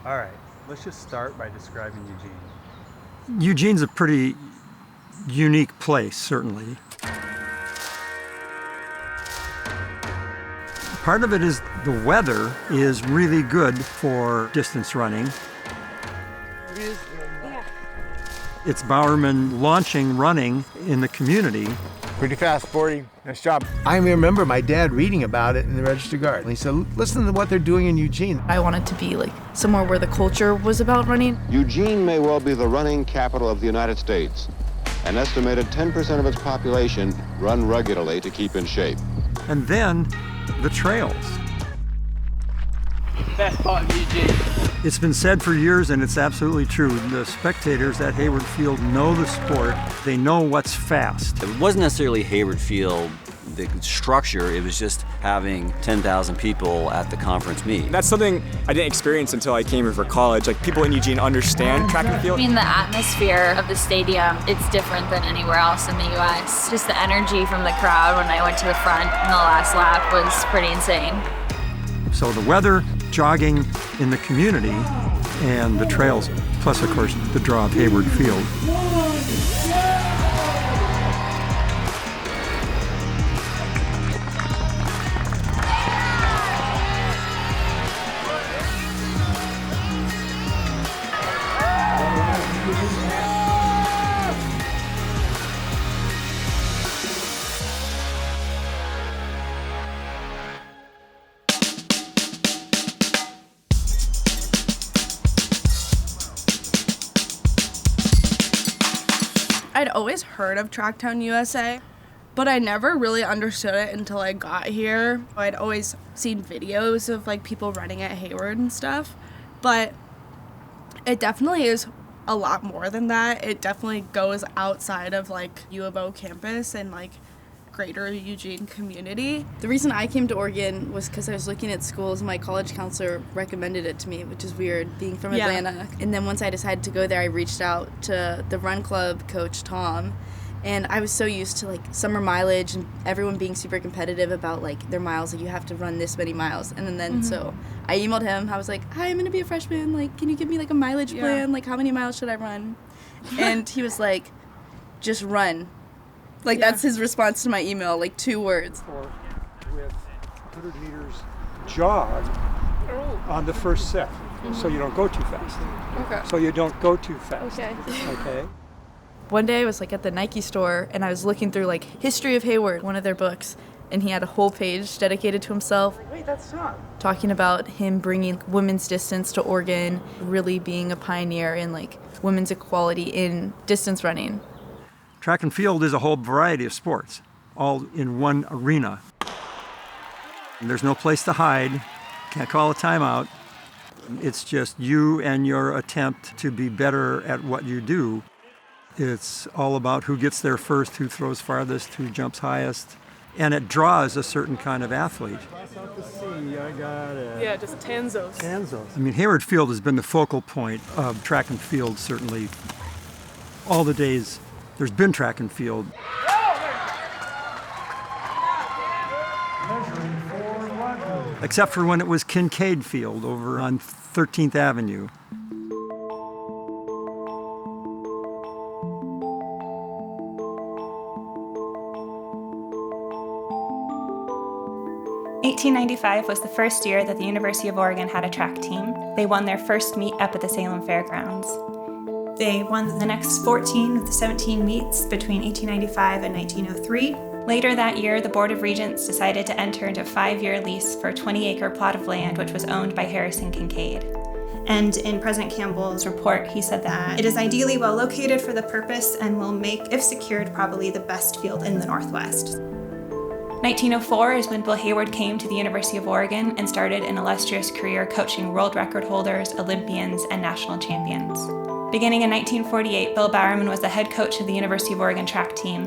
All right, let's just start by describing Eugene. Eugene's a pretty unique place, certainly. Part of it is the weather is really good for distance running. It's Bowerman launching running in the community. Pretty fast, Sporty. Nice job. I remember my dad reading about it in the Register Guard. And he said, listen to what they're doing in Eugene. I wanted to be like somewhere where the culture was about running. Eugene may well be the running capital of the United States. An estimated 10% of its population run regularly to keep in shape. And then the trails. Best part of Eugene. It's been said for years, and it's absolutely true. The spectators at Hayward Field know the sport. They know what's fast. It wasn't necessarily Hayward Field, the structure, it was just having 10,000 people at the conference meet. That's something I didn't experience until I came here for college. Like, people in Eugene understand track and field. I mean, the atmosphere of the stadium, it's different than anywhere else in the U.S. Just the energy from the crowd when I went to the front in the last lap was pretty insane. So the weather, jogging in the community, and the trails, plus, of course, the draw of Hayward Field. I'd always heard of Tracktown USA, but I never really understood it until I got here. I'd always seen videos of like people running at Hayward and stuff, but it definitely is a lot more than that. It definitely goes outside of like U of O campus and like greater Eugene community. The reason I came to Oregon was because I was looking at schools and my college counselor recommended it to me, which is weird being from Atlanta. And then once I decided to go there, I reached out to the run club coach, Tom, and I was so used to like summer mileage and everyone being super competitive about like their miles, like you have to run this many miles. And then so I emailed him. I was like, hi, I'm gonna be a freshman, like can you give me like a mileage plan, like how many miles should I run? And he was like, just run. Like, that's his response to my email, like 2 words. Or with 100 meters jog on the first set, so you don't go too fast. Okay. So you don't go too fast. Okay. Okay. One day I was like at the Nike store and I was looking through like History of Hayward, one of their books, and he had a whole page dedicated to himself. Wait, that's not. Talking about him bringing women's distance to Oregon, really being a pioneer in like women's equality in distance running. Track and field is a whole variety of sports, all in one arena. And there's no place to hide, can't call a timeout. It's just you and your attempt to be better at what you do. It's all about who gets there first, who throws farthest, who jumps highest. And it draws a certain kind of athlete. Yeah, just Tanzos. I mean, Hayward Field has been the focal point of track and field, certainly, all the days there's been track and field. Except for when it was Kincaid Field over on 13th Avenue. (1895) was the first year that the University of Oregon had a track team. They won their first meet up at the Salem Fairgrounds. They won the next 14 of the 17 meets between 1895 and 1903. Later that year, the Board of Regents decided to enter into a 5-year lease for a 20-acre plot of land which was owned by Harrison Kincaid. And in President Campbell's report, he said that it is ideally well located for the purpose and will make, if secured, probably the best field in the Northwest. 1904 is when Bill Hayward came to the University of Oregon and started an illustrious career coaching world record holders, Olympians, and national champions. Beginning in 1948, Bill Bowerman was the head coach of the University of Oregon track team,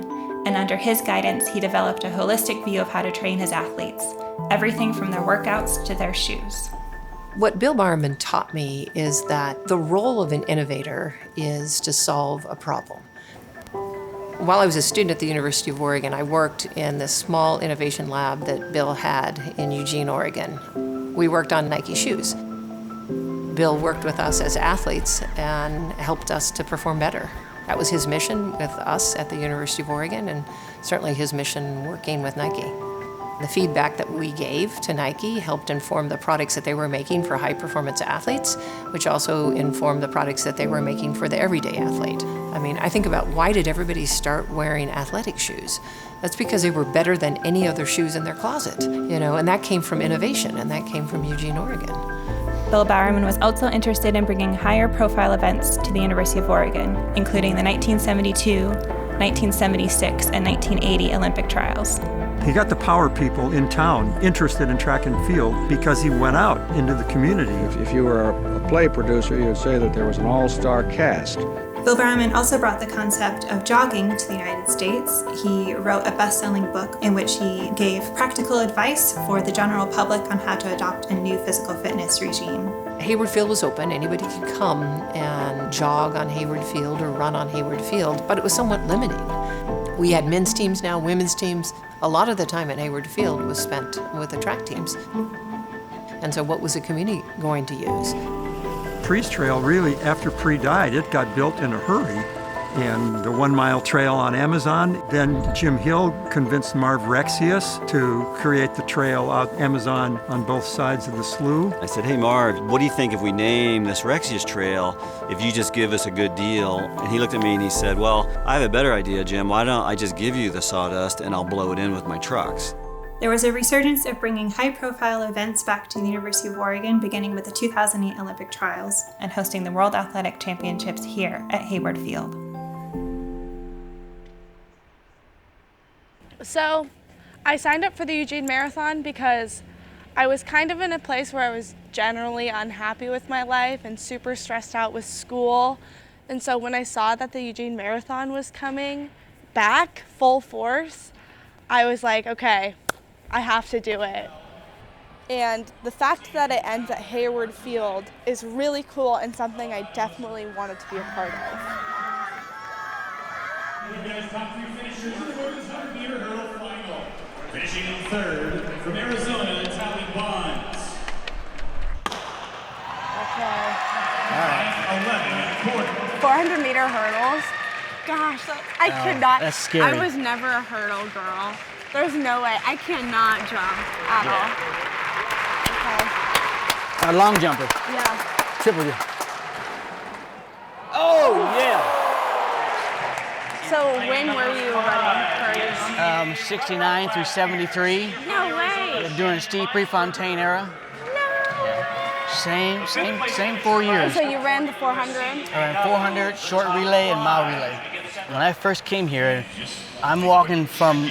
and under his guidance, he developed a holistic view of how to train his athletes, everything from their workouts to their shoes. What Bill Bowerman taught me is that the role of an innovator is to solve a problem. While I was a student at the University of Oregon, I worked in this small innovation lab that Bill had in Eugene, Oregon. We worked on Nike shoes. Bill worked with us as athletes and helped us to perform better. That was his mission with us at the University of Oregon, and certainly his mission working with Nike. The feedback that we gave to Nike helped inform the products that they were making for high-performance athletes, which also informed the products that they were making for the everyday athlete. I mean, I think about why did everybody start wearing athletic shoes? That's because they were better than any other shoes in their closet, you know, and that came from innovation, and that came from Eugene, Oregon. Bill Bowerman was also interested in bringing higher profile events to the University of Oregon, including the 1972, 1976, and 1980 Olympic trials. He got the power people in town interested in track and field because he went out into the community. If you were a play producer, you'd say that there was an all-star cast. Bill Bowerman also brought the concept of jogging to the United States. He wrote a best-selling book in which he gave practical advice for the general public on how to adopt a new physical fitness regime. Hayward Field was open. Anybody could come and jog on Hayward Field or run on Hayward Field, but it was somewhat limiting. We had men's teams now, women's teams. A lot of the time at Hayward Field was spent with the track teams. And so what was the community going to use? Pre's Trail, really, after Pre died, it got built in a hurry. And the 1 mile trail on Amazon, then Jim Hill convinced Marv Rexius to create the trail out Amazon on both sides of the slough. I said, hey Marv, what do you think if we name this Rexius Trail if you just give us a good deal? And he looked at me and he said, well, I have a better idea, Jim. Why don't I just give you the sawdust and I'll blow it in with my trucks? There was a resurgence of bringing high-profile events back to the University of Oregon, beginning with the 2008 Olympic trials and hosting the World Athletic Championships here at Hayward Field. So I signed up for the Eugene Marathon because I was kind of in a place where I was generally unhappy with my life and super stressed out with school. And so when I saw that the Eugene Marathon was coming back full force, I was like, okay, I have to do it. And the fact that it ends at Hayward Field is really cool and something I definitely wanted to be a part of. You guys, top 3 finishers in the women's 100-meter hurdle final. Finishing in third from Arizona, Tally Bonds. Okay. All right. 11 400-meter hurdles. Gosh, I could not. That's scary. I was never a hurdle girl. There's no way. I cannot jump at all. Okay. A long jumper. Yeah. Triple jump. Oh, yeah. So when were you running first? 69 through 73. No way. During Steve Prefontaine era. No. Same 4 years. So you ran the 400? I ran 400, short relay, and mile relay. When I first came here, I'm walking from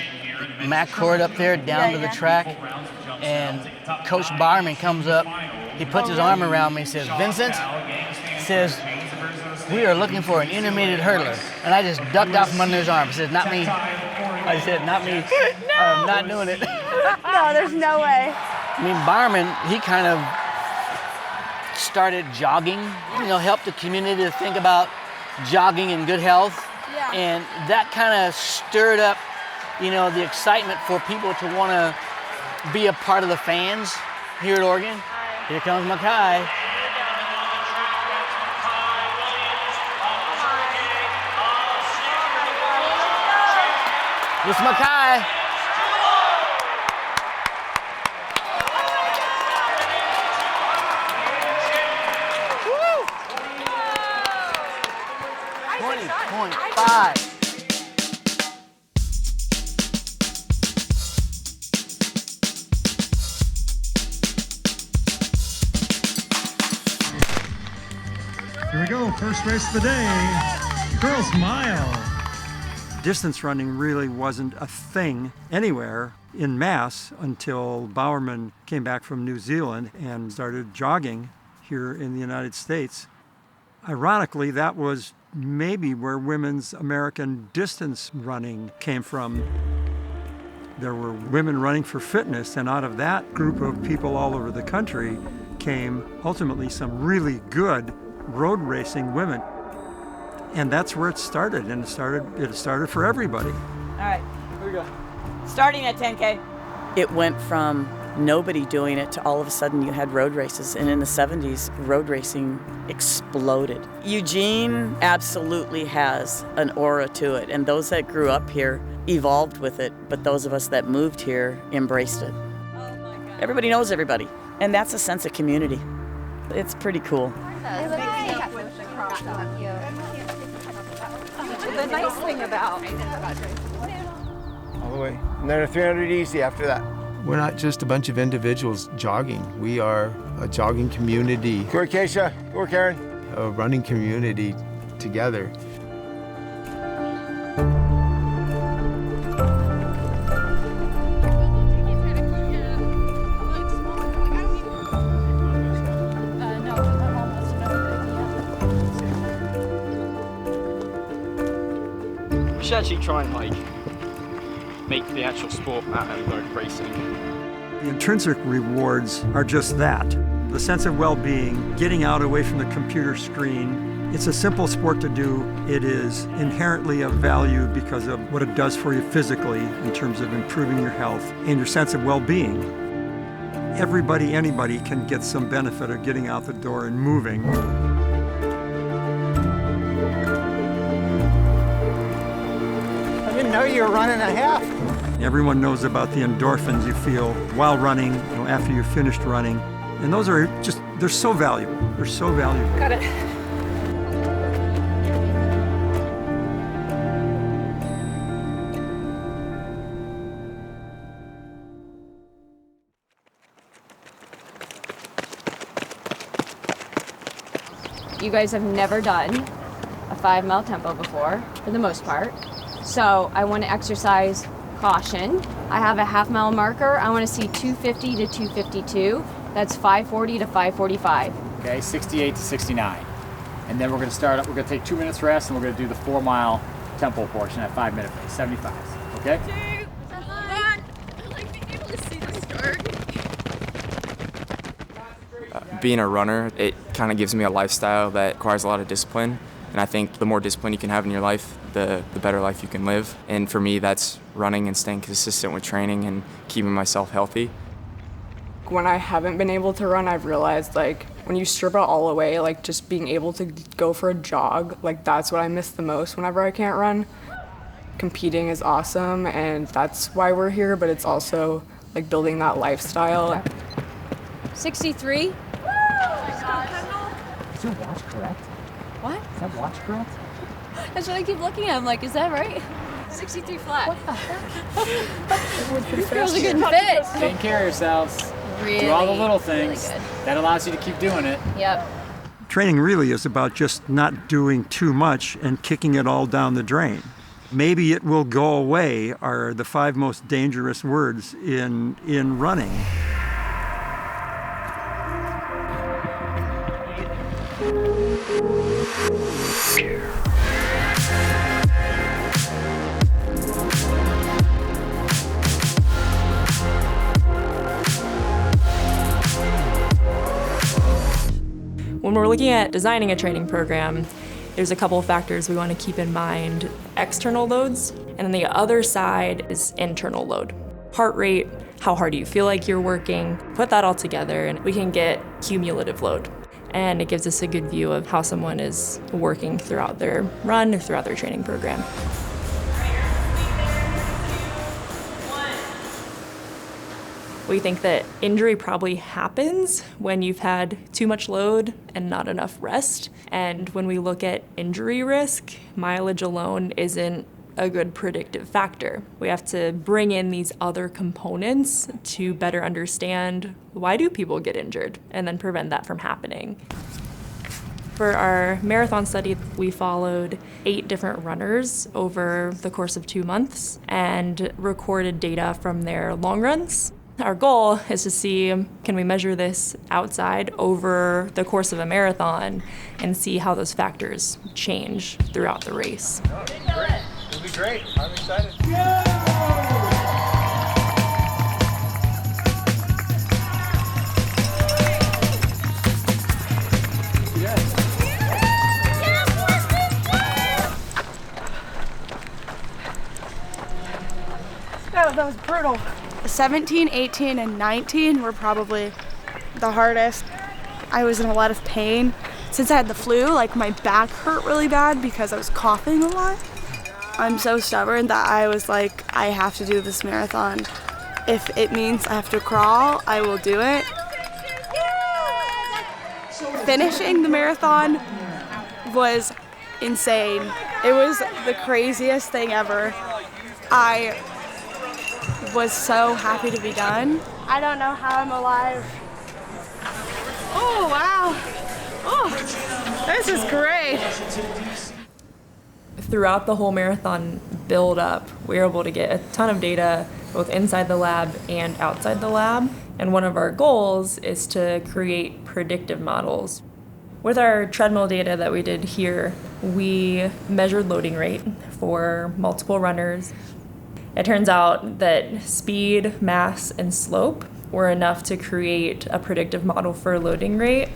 McCord up there down to the track, and Coach Barman comes up. He puts his arm around me and says, Vincent, says, we are looking for an intermediate hurdler. And I just ducked out from under his arm. He said, not me. I said, not me. No. I'm not doing it. No, there's no way. I mean, Barman, he kind of started jogging, helped the community to think about jogging and good health. Yeah. And that kind of stirred up, the excitement for people to want to be a part of the fans here at Oregon. Here comes Mackay. It's Mackay. Woo! 20.5. Here we go, first race of the day, girls mile. Distance running really wasn't a thing anywhere in mass until Bowerman came back from New Zealand and started jogging here in the United States. Ironically, that was maybe where women's American distance running came from. There were women running for fitness, and out of that group of people all over the country came ultimately some really good road racing women. And that's where it started, and it started for everybody. All right, here we go. Starting at 10K. It went from nobody doing it to all of a sudden you had road races. And in the 70s, road racing exploded. Eugene absolutely has an aura to it, and those that grew up here evolved with it, but those of us that moved here embraced it. Everybody knows everybody, and that's a sense of community. It's pretty cool. The nice thing about All the way. And then a 300 easy after that. We're not just a bunch of individuals jogging. We are a jogging community. Go, Keisha. Go, Karen. A running community together. We should actually try and make the actual sport and road racing. The intrinsic rewards are just that. The sense of well-being, getting out away from the computer screen. It's a simple sport to do. It is inherently of value because of what it does for you physically in terms of improving your health and your sense of well-being. Everybody, anybody can get some benefit of getting out the door and moving. I didn't know you were running a half. Everyone knows about the endorphins you feel while running, after you've finished running. And those are just, they're so valuable. They're so valuable. Got it. You guys have never done a 5-mile tempo before, for the most part. So I want to exercise caution. I have a half-mile marker. I want to see 250 to 252. That's 540 to 545. Okay, 68 to 69. And then we're going to start up, we're going to take 2 minutes rest, and we're going to do the 4-mile tempo portion at 5-minute pace, 75. Okay? Being a runner, it kind of gives me a lifestyle that requires a lot of discipline. And I think the more discipline you can have in your life, the better life you can live. And for me, that's running and staying consistent with training and keeping myself healthy. When I haven't been able to run, I've realized when you strip it all away, just being able to go for a jog, that's what I miss the most whenever I can't run. Competing is awesome, and that's why we're here, but it's also building that lifestyle. 63. Is your watch correct? What? Is that watch correct? That's what I keep looking at. I'm like, is that right? 63 flat. What the heck? These girls are getting fit. Take care of yourselves. Really, do all the little things. Really that allows you to keep doing it. Yep. Training really is about just not doing too much and kicking it all down the drain. Maybe it will go away are the 5 most dangerous words in running. When we're looking at designing a training program, there's a couple of factors we want to keep in mind. External loads, and then the other side is internal load. Heart rate, how hard do you feel like you're working? Put that all together and we can get cumulative load. And it gives us a good view of how someone is working throughout their run or throughout their training program. We think that injury probably happens when you've had too much load and not enough rest. And when we look at injury risk, mileage alone isn't a good predictive factor. We have to bring in these other components to better understand why do people get injured and then prevent that from happening. For our marathon study, we followed 8 different runners over the course of 2 months and recorded data from their long runs. Our goal is to see, can we measure this outside over the course of a marathon and see how those factors change throughout the race. It'll be great. I'm excited. That was brutal. 17, 18, and 19 were probably the hardest. I was in a lot of pain. Since I had the flu, like my back hurt really bad because I was coughing a lot. I'm so stubborn that I was like, I have to do this marathon. If it means I have to crawl, I will do it. Finishing the marathon was insane. It was the craziest thing ever. I was so happy to be done. I don't know how I'm alive. Oh, wow. Oh, this is great. Throughout the whole marathon build up, we were able to get a ton of data both inside the lab and outside the lab. And one of our goals is to create predictive models. With our treadmill data that we did here, we measured loading rate for multiple runners. It turns out that speed, mass, and slope were enough to create a predictive model for loading rate.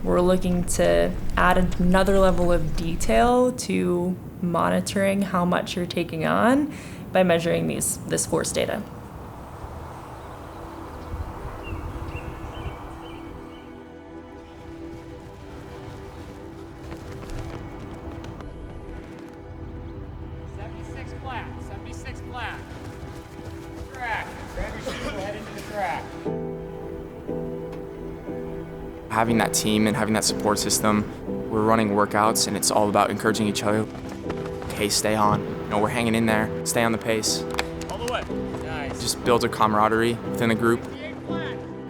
We're looking to add another level of detail to monitoring how much you're taking on by measuring this force data. Having that team and having that support system, we're running workouts and it's all about encouraging each other. Okay, stay on. You know, we're hanging in there. Stay on the pace. All the way. Nice. Just build a camaraderie within the group.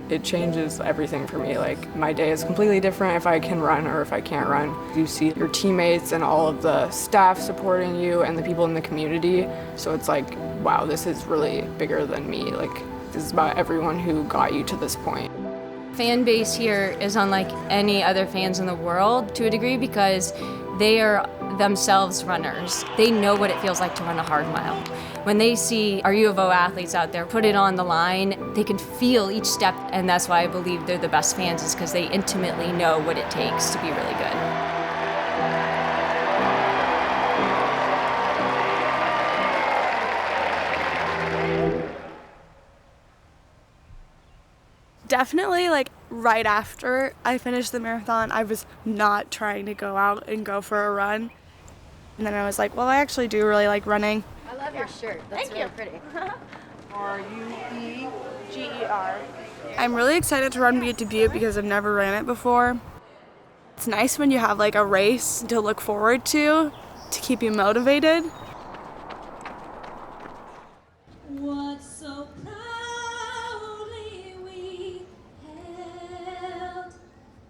It changes everything for me. Like, my day is completely different if I can run or if I can't run. You see your teammates and all of the staff supporting you and the people in the community. So it's like, wow, this is really bigger than me. Like, this is about everyone who got you to this point. Fan base here is unlike any other fans in the world to a degree because they are themselves runners. They know what it feels like to run a hard mile. When they see our U of O athletes out there put it on the line, they can feel each step, and that's why I believe they're the best fans, is because they intimately know what it takes to be really good. Definitely, like, right after I finished the marathon, I was not trying to go out and go for a run. And then I was like, well, I actually do really like running. I love your shirt. That's really pretty. R-U-E-G-E-R. I'm really excited to run Butte to Butte because I've never ran it before. It's nice when you have, like, a race to look forward to keep you motivated. What so proudly we held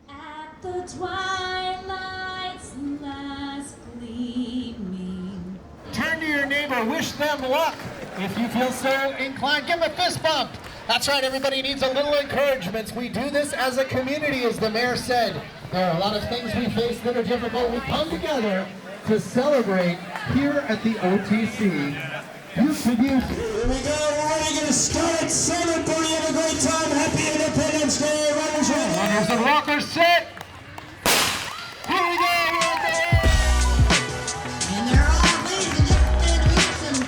at the twilight's last gleaming. Turn to your neighbor, wish them luck. If you feel so inclined, give them a fist bump. That's right, everybody needs a little encouragement. We do this as a community, as the mayor said. There are a lot of things we face that are difficult. We come together to celebrate here at the OTC. Butte to Butte. Here we go, we're ready to get started. Celebrate, have a great time. Happy Independence Day, runners roll. Runners and rockers set. Here we go, And they're all waving at their some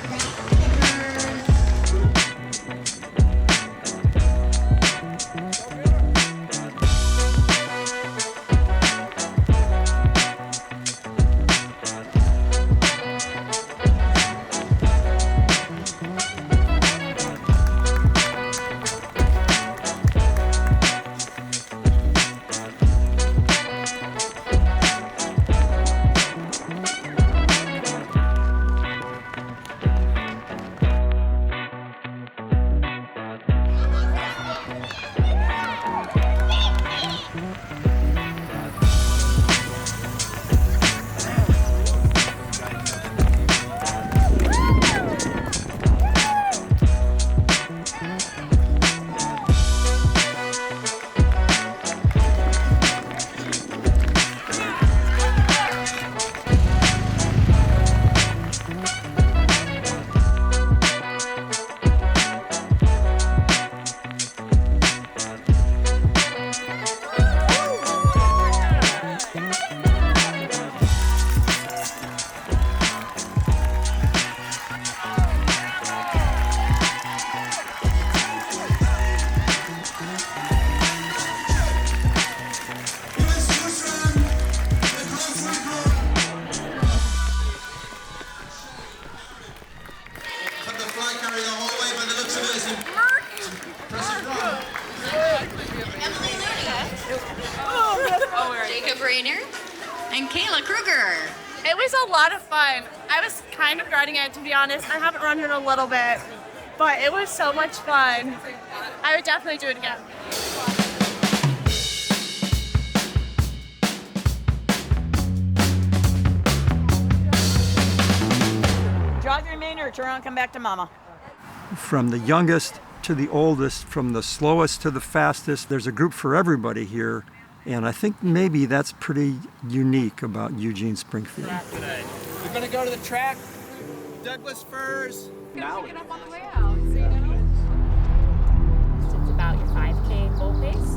Brainer, and Kayla Kruger. It was a lot of fun. I was kind of dreading it, to be honest. I haven't run in a little bit, but it was so much fun. I would definitely do it again. Jog the remainder, turn around, come back to mama. From the youngest to the oldest, from the slowest to the fastest, there's a group for everybody here. And I think maybe that's pretty unique about Eugene Springfield. We're going to go to the track, Douglas Firs. Now pick it up on the way out, so you know. It's about your 5K goal pace.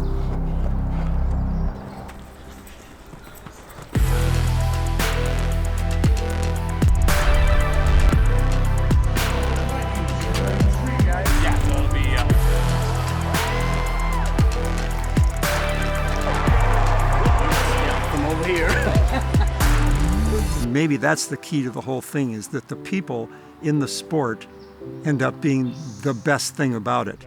Maybe that's the key to the whole thing, is that the people in the sport end up being the best thing about it.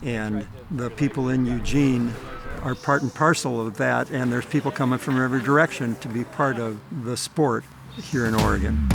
And the people in Eugene are part and parcel of that, and there's people coming from every direction to be part of the sport here in Oregon.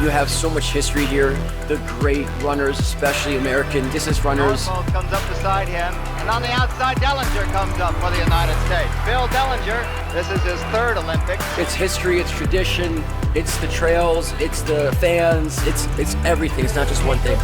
You have so much history here. The great runners, especially American distance runners. Norfolk comes up beside him, and on the outside, Dellinger comes up for the United States. Bill Dellinger, this is his third Olympics. It's history, it's tradition, it's the trails, it's the fans, it's everything. It's not just one thing.